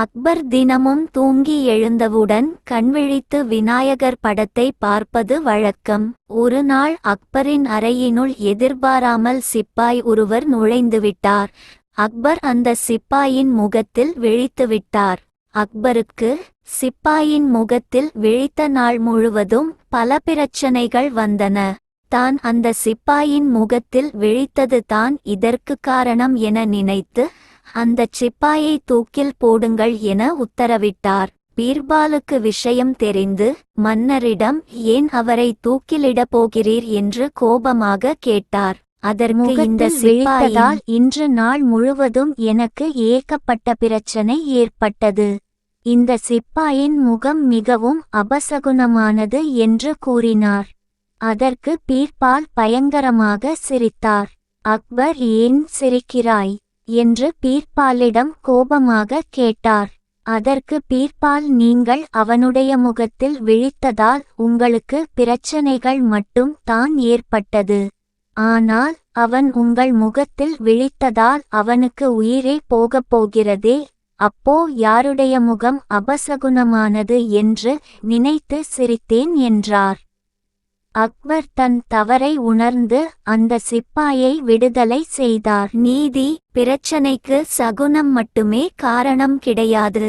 அக்பர் தினமும் தூங்கி எழுந்தவுடன் கண்விழித்து விநாயகர் படத்தை பார்ப்பது வழக்கம். ஒரு நாள் அக்பரின் அறையினுள் எதிர்பாராமல் சிப்பாய் ஒருவர் நுழைந்துவிட்டார். அக்பர் அந்த சிப்பாயின் முகத்தில் விழித்துவிட்டார். அக்பருக்கு சிப்பாயின் முகத்தில் விழித்த நாள் முழுவதும் பல பிரச்சனைகள் வந்தன. தான் அந்த சிப்பாயின் முகத்தில் விழித்தது தான் இதற்கு காரணம் என நினைத்து அந்தச் சிப்பாயை தூக்கில் போடுங்கள் என உத்தரவிட்டார். பீர்பாலுக்கு விஷயம் தெரிந்து மன்னரிடம் ஏன் அவரை தூக்கிலிடப் போகிறீர் என்று கோபமாக கேட்டார். அதற்கு இந்த சிப்பாயால் இன்று நாள் முழுவதும் எனக்கு ஏகப்பட்ட பிரச்சனை ஏற்பட்டது. இந்த சிப்பாயின் முகம் மிகவும் அபசகுனமானது என்று கூறினார். அதற்கு பீர்பால் பயங்கரமாக சிரித்தார். அக்பர் ஏன் சிரிக்கிறாய் என்று பீர்பாலிடம் கோபமாக கேட்டார். அதற்கு பீர்பால் நீங்கள் அவனுடைய முகத்தில் விழித்ததால் உங்களுக்கு பிரச்சனைகள் மட்டும் தான் ஏற்பட்டது. ஆனால் அவன் உங்கள் முகத்தில் விழித்ததால் அவனுக்கு உயிரே போகப் போகிறதே. அப்போ யாருடைய முகம் அபசகுனமானது என்று நினைத்து சிரித்தேன் என்றார். அக்பர் தன் தவறை உணர்ந்து அந்த சிப்பாயை விடுதலை செய்தார். நீதி பிரச்சனைக்கு சகுனம் மட்டுமே காரணம் கிடையாது.